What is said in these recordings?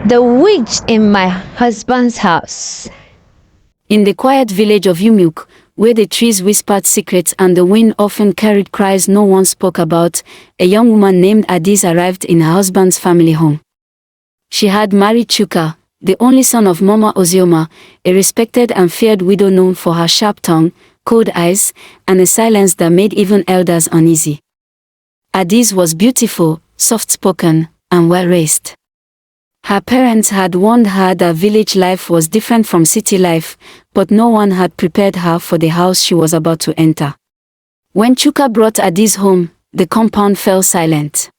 The witch in my husband's house. In the quiet village of Yumuk, where the trees whispered secrets and the wind often carried cries no one spoke about, a young woman named Adiz arrived in her husband's family home. She had married Chuka, the only son of Mama Ozioma, a respected and feared widow known for her sharp tongue, cold eyes, and a silence that made even elders uneasy. Adiz was beautiful, soft-spoken, and well-raised. Her parents had warned her that village life was different from city life, but no one had prepared her for the house she was about to enter. When Chuka brought Adiz home, the compound fell silent.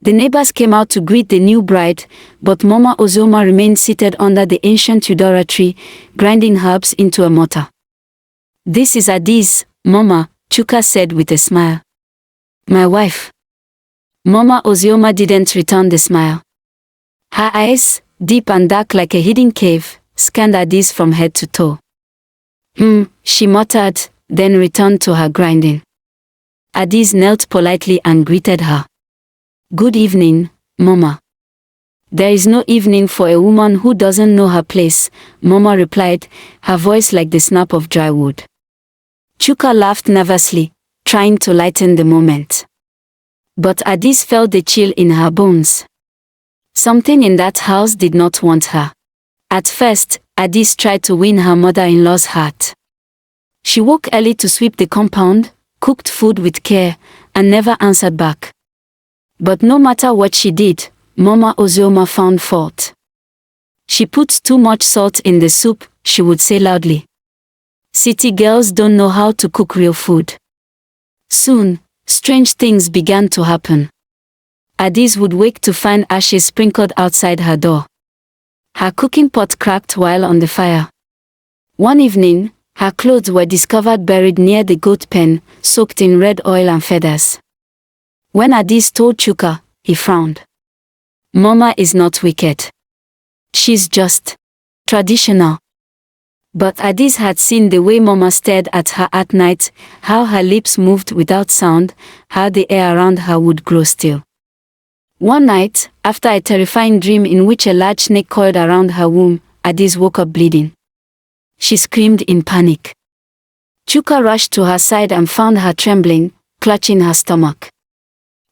The neighbors came out to greet the new bride, but Mama Ozioma remained seated under the ancient Eudora tree, grinding herbs into a mortar. "This is Adiz, Mama," Chuka said with a smile. "My wife." Mama Ozioma didn't return the smile. Her eyes, deep and dark like a hidden cave, scanned Adiz from head to toe. She muttered, then returned to her grinding. Adiz knelt politely and greeted her. "Good evening, Mama." "There is no evening for a woman who doesn't know her place," Mama replied, her voice like the snap of dry wood. Chuka laughed nervously, trying to lighten the moment. But Adiz felt the chill in her bones. Something in that house did not want her. At first, Adiz tried to win her mother-in-law's heart. She woke early to sweep the compound, cooked food with care, and never answered back. But no matter what she did, Mama Ozioma found fault. "She puts too much salt in the soup," she would say loudly. "City girls don't know how to cook real food." Soon, strange things began to happen. Adiz would wake to find ashes sprinkled outside her door. Her cooking pot cracked while on the fire. One evening, her clothes were discovered buried near the goat pen, soaked in red oil and feathers. When Adiz told Chuka, he frowned. "Mama is not wicked. She's just traditional." But Adiz had seen the way Mama stared at her at night, how her lips moved without sound, how the air around her would grow still. One night, after a terrifying dream in which a large snake coiled around her womb, Adiz woke up bleeding. She screamed in panic. Chuka rushed to her side and found her trembling, clutching her stomach.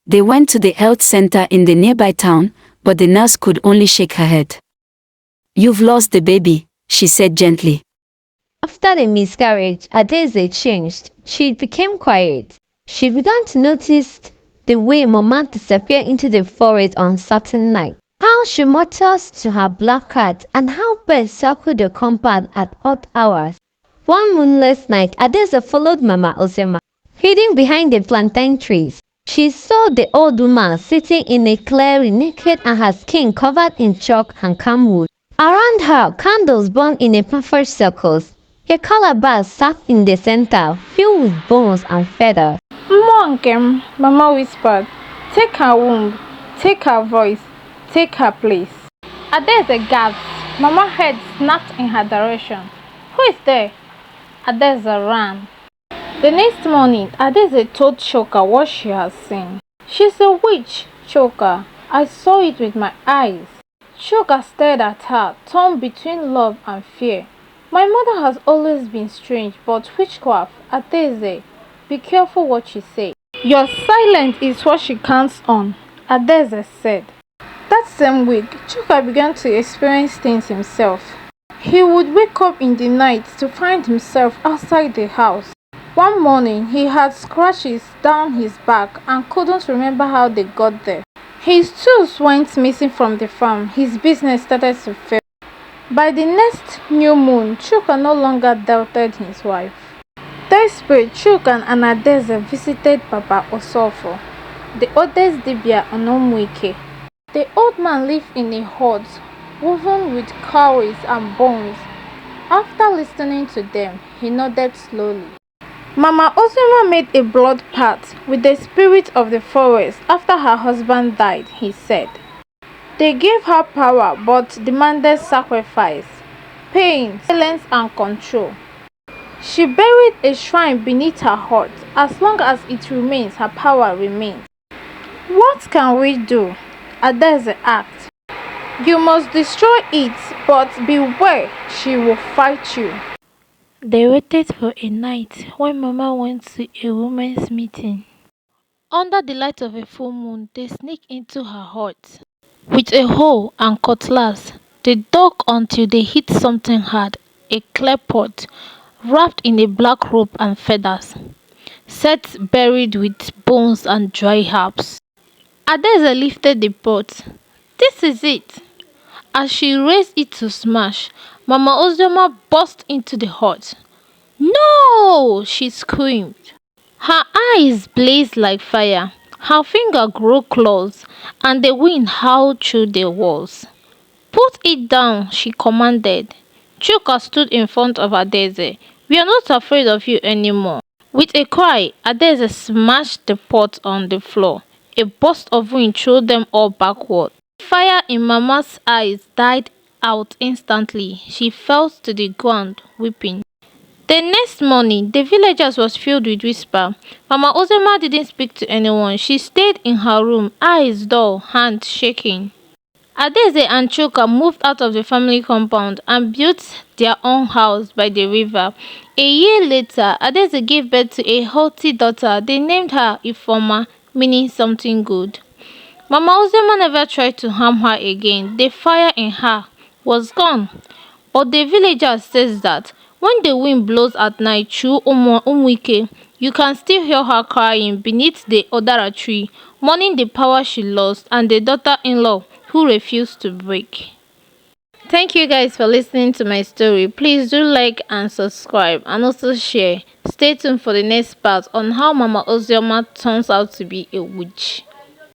They went to the health center in the nearby town, but the nurse could only shake her head. "You've lost the baby," she said gently. After the miscarriage, Adeze changed. She became quiet. She began to notice the way Mama disappeared into the forest on certain nights, how she mutters to her black cat, and how birds circle the compound at odd hours. One moonless night, Adeze followed Mama Ozioma, hiding behind the plantain trees. She saw the old woman sitting in a clearing, naked and her skin covered in chalk and camwood. Around her, candles burned in a perfect circles. A calabash sat in the center, filled with bones and feathers. "Monkem," Mama whispered. "Take her womb, take her voice, take her place." Adeze gasped. Mama's head snapped in her direction. "Who is there?" Adeze ran. The next morning, Adeze told Chuka what she had seen. "She's a witch, Chuka. I saw it with my eyes." Chuka stared at her, torn between love and fear. "My mother has always been strange, but witchcraft, Adeze, be careful what you say. Your silence is what she counts on," Adeze said. That same week, Chuka began to experience things himself. He would wake up in the night to find himself outside the house. One morning, he had scratches down his back and couldn't remember how they got there. His tools went missing from the farm. His business started to fail. By the next new moon, Chuka no longer doubted his wife. Desperate, Chuka and Adeze visited Papa Osofo, the oldest Dibia on Omwike. The old man lived in a hut woven with cowries and bones. After listening to them, he nodded slowly. Mama Ozioma made a blood pact with the spirit of the forest after her husband died, he said. They gave her power but demanded sacrifice, pain, silence and control. She buried a shrine beneath her hut. As long as it remains, her power remains. What can we do? Adeze asked. You must destroy it, but beware, she will fight you. They waited for a night when Mama went to a women's meeting. Under the light of a full moon, they sneaked into her hut. With a hoe and cutlass, they dug until they hit something hard, a clay pot, wrapped in a black rope and feathers, set buried with bones and dry herbs. Adeze lifted the pot. This is it. As she raised it to smash, Mama Ozioma burst into the hut. No! She screamed. Her eyes blazed like fire. Her finger grew claws, and the wind howled through the walls. Put it down, she commanded. Chuka stood in front of Adeze. We are not afraid of you anymore. With a cry, Adeze smashed the pot on the floor. A burst of wind threw them all backward. Fire in Mama's eyes died out instantly. She fell to the ground, weeping. The next morning, the villagers was filled with whisper. Mama Ozema didn't speak to anyone. She stayed in her room, eyes dull, hands shaking. Adeze and Chuka moved out of the family compound and built their own house by the river. A year later, Adeze gave birth to a healthy daughter. They named her Ifoma, meaning something good. Mama Ozema never tried to harm her again. The fire in her was gone. But the villager says that when the wind blows at night through Umwike, you can still hear her crying beneath the Odara tree, mourning the power she lost and the daughter-in-law who refused to break. Thank you guys for listening to my story. Please do like and subscribe and also share. Stay tuned for the next part on how Mama Ozioma turns out to be a witch.